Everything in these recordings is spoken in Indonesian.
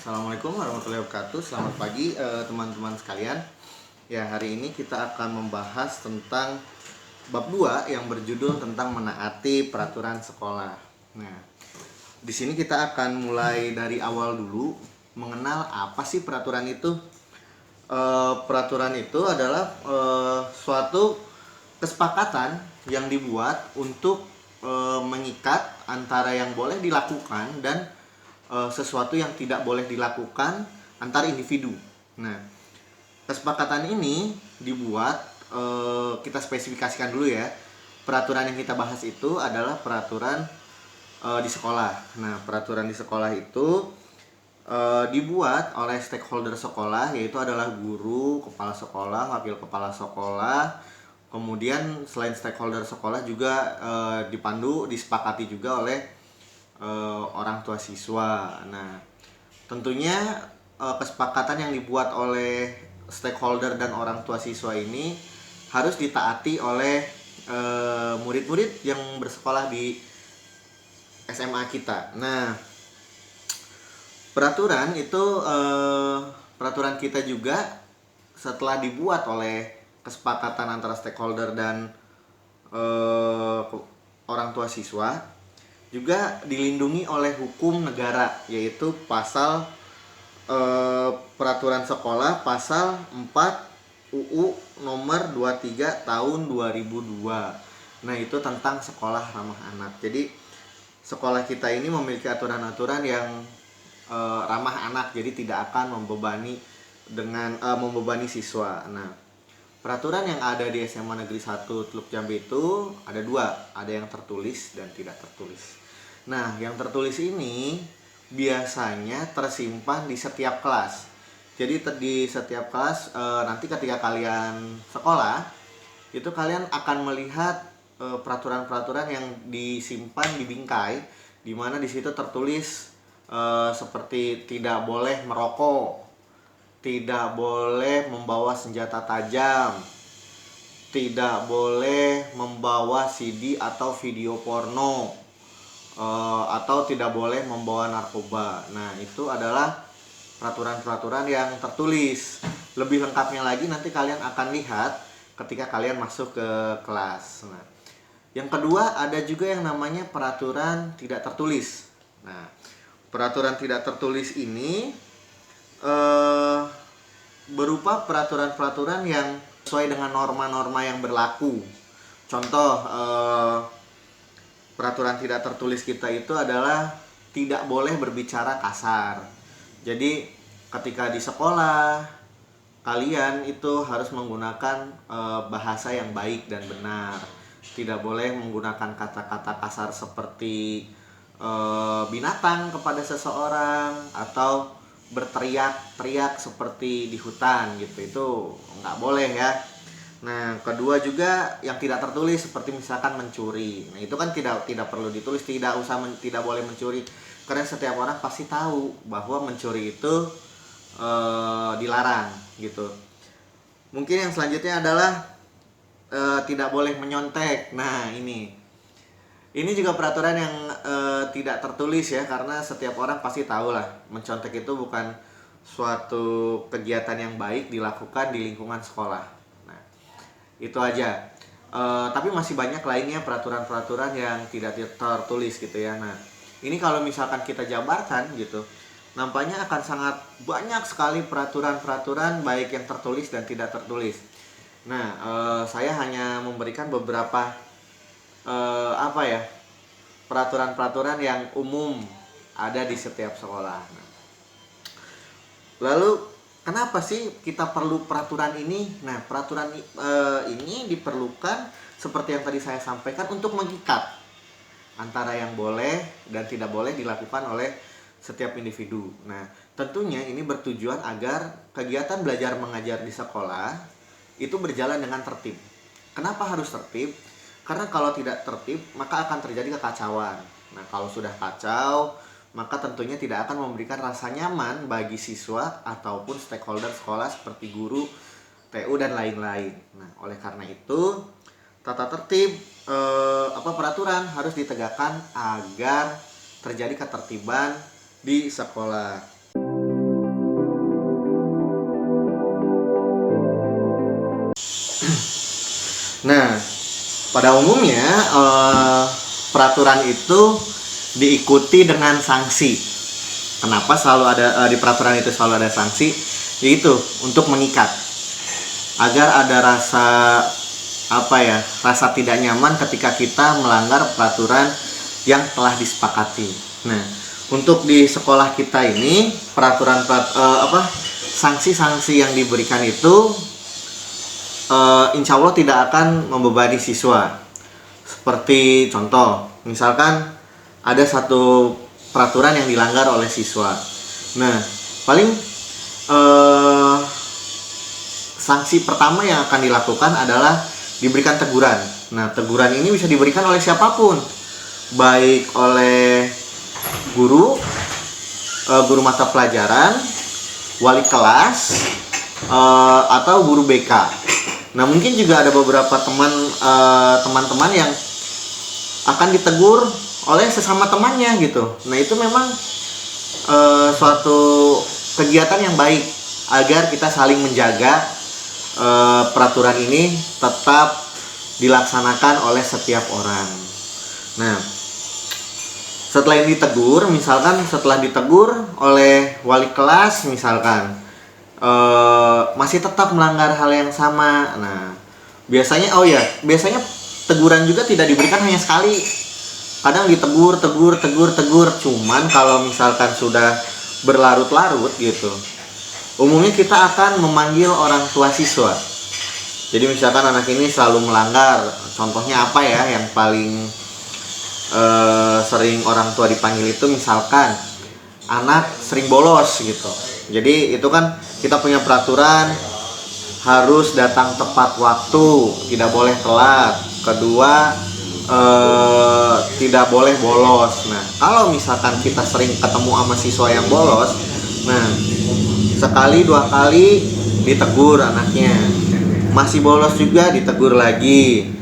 Assalamualaikum warahmatullahi wabarakatuh. Selamat pagi teman-teman sekalian. Ya, hari ini kita akan membahas tentang bab 2 yang berjudul tentang menaati peraturan sekolah. Nah, di sini kita akan mulai dari awal dulu, mengenal apa sih peraturan itu. Peraturan itu adalah suatu kesepakatan yang dibuat untuk mengikat antara yang boleh dilakukan dan sesuatu yang tidak boleh dilakukan antar individu. Nah, kesepakatan ini dibuat, kita spesifikasikan dulu ya. Peraturan yang kita bahas itu adalah peraturan di sekolah. Nah, peraturan di sekolah itu dibuat oleh stakeholder sekolah, yaitu adalah guru, kepala sekolah, wakil kepala sekolah. Kemudian selain stakeholder sekolah juga disepakati juga oleh orang tua siswa. Nah, tentunya kesepakatan yang dibuat oleh stakeholder dan orang tua siswa ini harus ditaati oleh murid-murid yang bersekolah di SMA kita. Nah, peraturan kita juga setelah dibuat oleh kesepakatan antara stakeholder dan orang tua siswa, juga dilindungi oleh hukum negara, yaitu pasal peraturan sekolah pasal 4 UU nomor 23 tahun 2002. Nah, itu tentang sekolah ramah anak. Jadi sekolah kita ini memiliki aturan-aturan yang ramah anak, jadi tidak akan membebani siswa. Nah, peraturan yang ada di SMA Negeri 1 Teluk Jambe itu ada dua, ada yang tertulis dan tidak tertulis. Nah, yang tertulis ini biasanya tersimpan di setiap kelas. Jadi di setiap kelas nanti ketika kalian sekolah, itu kalian akan melihat peraturan-peraturan yang disimpan di bingkai, di mana di situ tertulis seperti tidak boleh merokok, tidak boleh membawa senjata tajam, tidak boleh membawa CD atau video porno, atau tidak boleh membawa narkoba. Nah, itu adalah peraturan-peraturan yang tertulis. Lebih lengkapnya lagi nanti kalian akan lihat ketika kalian masuk ke kelas. Nah, yang kedua ada juga yang namanya peraturan tidak tertulis. Nah, peraturan tidak tertulis ini berupa peraturan-peraturan yang sesuai dengan norma-norma yang berlaku. Contoh, peraturan tidak tertulis kita itu adalah tidak boleh berbicara kasar. Jadi ketika di sekolah kalian itu harus menggunakan bahasa yang baik dan benar. Tidak boleh menggunakan kata-kata kasar seperti binatang kepada seseorang atau berteriak-teriak seperti di hutan gitu. Itu nggak boleh ya. Nah, kedua juga yang tidak tertulis seperti misalkan mencuri. Nah, itu kan tidak perlu ditulis, tidak boleh mencuri, karena setiap orang pasti tahu bahwa mencuri itu dilarang gitu. Mungkin yang selanjutnya adalah tidak boleh menyontek. Nah, ini juga peraturan yang tidak tertulis ya, karena setiap orang pasti tahu lah mencontek itu bukan suatu kegiatan yang baik dilakukan di lingkungan sekolah. Itu aja. Tapi masih banyak lainnya peraturan-peraturan yang tidak tertulis gitu ya. Nah, ini kalau misalkan kita jabarkan gitu, nampaknya akan sangat banyak sekali peraturan-peraturan baik yang tertulis dan tidak tertulis. Nah, saya hanya memberikan beberapa peraturan-peraturan yang umum ada di setiap sekolah. Nah, lalu kenapa sih kita perlu peraturan ini? Nah, peraturan ini diperlukan seperti yang tadi saya sampaikan untuk mengikat antara yang boleh dan tidak boleh dilakukan oleh setiap individu. Nah, tentunya ini bertujuan agar kegiatan belajar mengajar di sekolah itu berjalan dengan tertib. Kenapa harus tertib? Karena kalau tidak tertib, maka akan terjadi kekacauan. Nah, kalau sudah kacau, maka tentunya tidak akan memberikan rasa nyaman bagi siswa ataupun stakeholder sekolah seperti guru, TU, dan lain-lain. Nah, oleh karena itu, tata tertib peraturan harus ditegakkan agar terjadi ketertiban di sekolah. Nah, pada umumnya peraturan itu diikuti dengan sanksi. Kenapa selalu ada di peraturan itu selalu ada sanksi? Yaitu untuk mengikat, agar ada rasa tidak nyaman ketika kita melanggar peraturan yang telah disepakati. Nah, untuk di sekolah kita ini sanksi-sanksi yang diberikan itu insya Allah tidak akan membebani siswa. Seperti contoh, misalkan ada satu peraturan yang dilanggar oleh siswa. Nah, paling sanksi pertama yang akan dilakukan adalah diberikan teguran. Nah, teguran ini bisa diberikan oleh siapapun, baik oleh guru mata pelajaran, wali kelas, atau guru BK. Nah, mungkin juga ada beberapa teman-teman yang akan ditegur oleh sesama temannya gitu. Nah, itu memang suatu kegiatan yang baik agar kita saling menjaga peraturan ini tetap dilaksanakan oleh setiap orang. Nah, setelah ditegur, misalkan setelah ditegur oleh wali kelas misalkan masih tetap melanggar hal yang sama. Nah, biasanya teguran juga tidak diberikan hanya sekali. Kadang ditegur. Cuman kalau misalkan sudah berlarut-larut gitu, umumnya kita akan memanggil orang tua siswa. Jadi misalkan anak ini selalu melanggar, contohnya apa ya yang paling sering orang tua dipanggil itu, misalkan anak sering bolos gitu. Jadi itu kan kita punya peraturan harus datang tepat waktu, tidak boleh telat. Kedua, tidak boleh bolos. Nah, kalau misalkan kita sering ketemu sama siswa yang bolos, nah sekali dua kali ditegur anaknya, masih bolos juga ditegur lagi,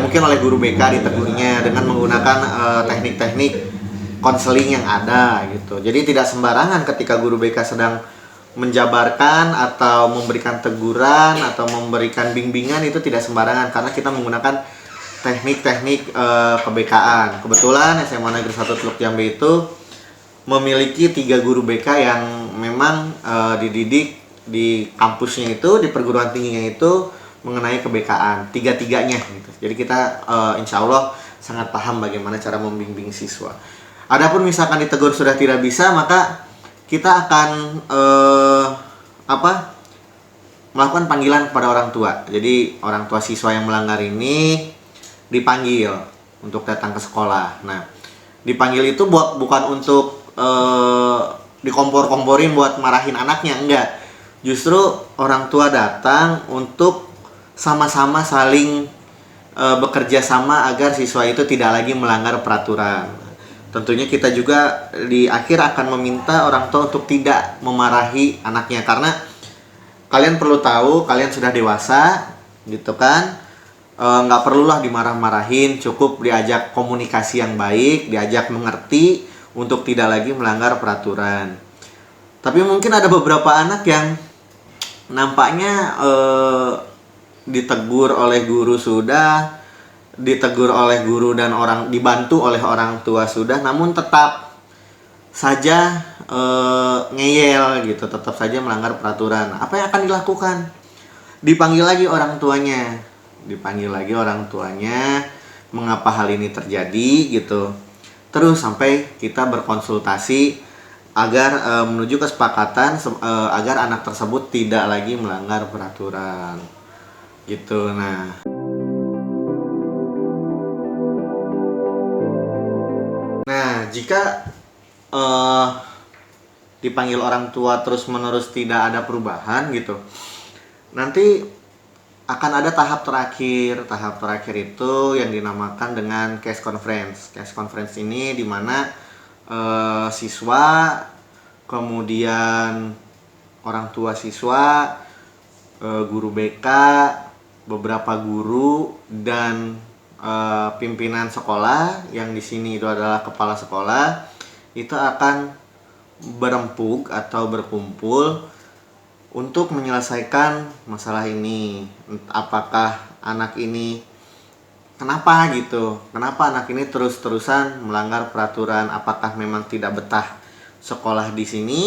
mungkin oleh guru BK ditegurnya dengan menggunakan teknik-teknik konseling yang ada gitu. Jadi tidak sembarangan ketika guru BK sedang menjabarkan atau memberikan teguran atau memberikan bimbingan, itu tidak sembarangan karena kita menggunakan teknik-teknik keBK-an. Kebetulan SMA Negeri 1 Teluk Jambe itu memiliki 3 guru BK yang memang dididik di kampusnya itu, di perguruan tingginya itu mengenai keBK-an, tiga-tiganya gitu. Jadi kita insya Allah sangat paham bagaimana cara membimbing siswa. Adapun misalkan ditegur sudah tidak bisa, maka kita akan melakukan panggilan kepada orang tua. Jadi orang tua siswa yang melanggar ini dipanggil untuk datang ke sekolah. Nah, dipanggil itu bukan untuk dikompor-komporin buat marahin anaknya, enggak. Justru orang tua datang untuk sama-sama saling bekerja sama agar siswa itu tidak lagi melanggar peraturan. Tentunya kita juga di akhir akan meminta orang tua untuk tidak memarahi anaknya, karena kalian perlu tahu kalian sudah dewasa gitu kan. Nggak perlulah dimarah-marahin, cukup diajak komunikasi yang baik, diajak mengerti untuk tidak lagi melanggar peraturan. Tapi mungkin ada beberapa anak yang nampaknya ditegur oleh guru sudah, ditegur oleh guru dan dibantu oleh orang tua sudah, namun tetap saja ngeyel gitu, tetap saja melanggar peraturan. Apa yang akan dilakukan? Dipanggil lagi orang tuanya, mengapa hal ini terjadi gitu. Terus sampai kita berkonsultasi agar menuju kesepakatan agar anak tersebut tidak lagi melanggar peraturan gitu. Nah, jika dipanggil orang tua terus-menerus tidak ada perubahan gitu, nanti akan ada tahap terakhir. Tahap terakhir itu yang dinamakan dengan case conference. Case conference ini dimana siswa, kemudian orang tua siswa, guru BK, beberapa guru, dan pimpinan sekolah yang di sini itu adalah kepala sekolah, itu akan berempuk atau berkumpul untuk menyelesaikan masalah ini. Apakah anak ini kenapa gitu? Kenapa anak ini terus-terusan melanggar peraturan? Apakah memang tidak betah sekolah di sini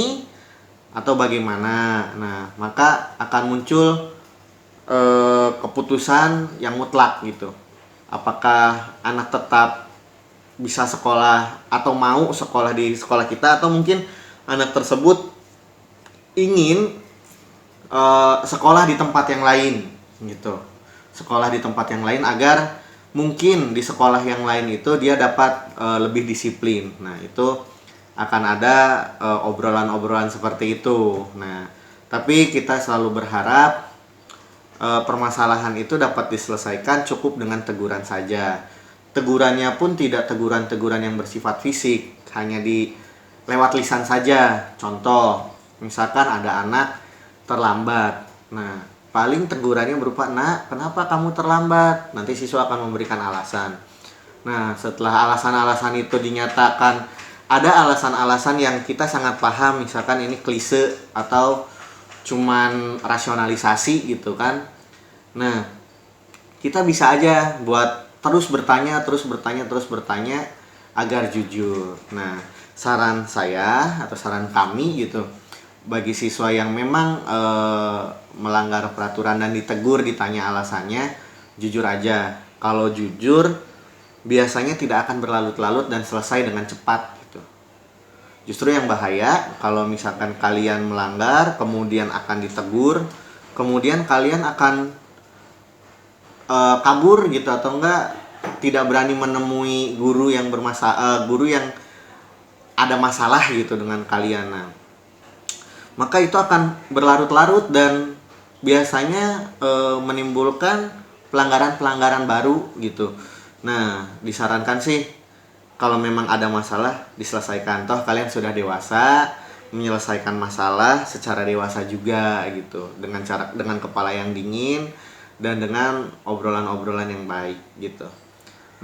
atau bagaimana? Nah, maka akan muncul keputusan yang mutlak gitu. Apakah anak tetap bisa sekolah atau mau sekolah di sekolah kita, atau mungkin anak tersebut ingin sekolah di tempat yang lain gitu. Sekolah di tempat yang lain agar mungkin di sekolah yang lain itu dia dapat lebih disiplin. Nah, itu akan ada obrolan-obrolan seperti itu. Nah, tapi kita selalu berharap permasalahan itu dapat diselesaikan cukup dengan teguran saja. Tegurannya pun tidak teguran-teguran yang bersifat fisik, hanya di lewat lisan saja. Contoh, misalkan ada anak terlambat. Nah, paling tegurannya berupa, "Nak, kenapa kamu terlambat?" Nanti siswa akan memberikan alasan. Nah, setelah alasan-alasan itu dinyatakan, ada alasan-alasan yang kita sangat paham, misalkan ini klise atau cuman rasionalisasi gitu kan. Nah, kita bisa aja buat terus bertanya agar jujur. Nah, saran saya atau saran kami gitu, bagi siswa yang memang melanggar peraturan dan ditegur, ditanya alasannya, jujur aja. Kalau jujur biasanya tidak akan berlarut-larut dan selesai dengan cepat gitu. Justru yang bahaya kalau misalkan kalian melanggar kemudian akan ditegur, kemudian kalian akan kabur gitu, atau enggak tidak berani menemui guru yang guru yang ada masalah gitu dengan kalian. Nah, maka itu akan berlarut-larut dan biasanya menimbulkan pelanggaran-pelanggaran baru gitu. Nah, disarankan sih kalau memang ada masalah diselesaikan. Toh kalian sudah dewasa, menyelesaikan masalah secara dewasa juga gitu, dengan kepala yang dingin dan dengan obrolan-obrolan yang baik gitu.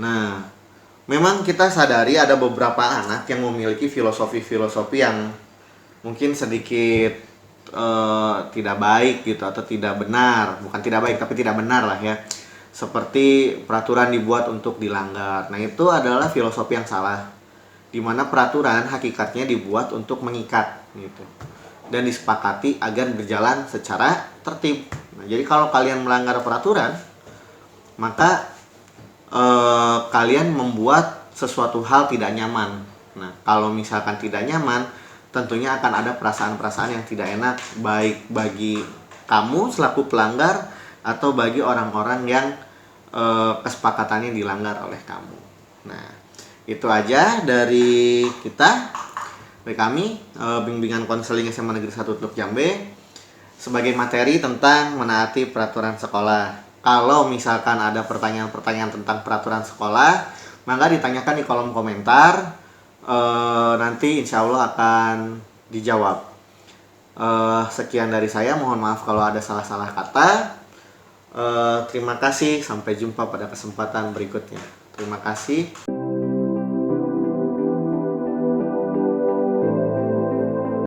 Nah, memang kita sadari ada beberapa anak yang memiliki filosofi-filosofi yang mungkin sedikit tidak baik gitu, atau tidak benar. Bukan tidak baik, tapi tidak benar lah ya. Seperti peraturan dibuat untuk dilanggar. Nah, itu adalah filosofi yang salah, dimana peraturan hakikatnya dibuat untuk mengikat gitu, dan disepakati agar berjalan secara tertib. Nah, jadi kalau kalian melanggar peraturan, maka kalian membuat sesuatu hal tidak nyaman. Nah, kalau misalkan tidak nyaman, tentunya akan ada perasaan-perasaan yang tidak enak, baik bagi kamu selaku pelanggar atau bagi orang-orang yang kesepakatannya dilanggar oleh kamu. Nah, itu aja dari kita, dari kami, bimbingan konseling SMA Negeri 1 Teluk Jambe, sebagai materi tentang menaati peraturan sekolah. Kalau misalkan ada pertanyaan-pertanyaan tentang peraturan sekolah, maka ditanyakan di kolom komentar. Nanti insya Allah akan dijawab. Sekian dari saya, mohon maaf kalau ada salah-salah kata. Terima kasih, sampai jumpa pada kesempatan berikutnya. Terima kasih.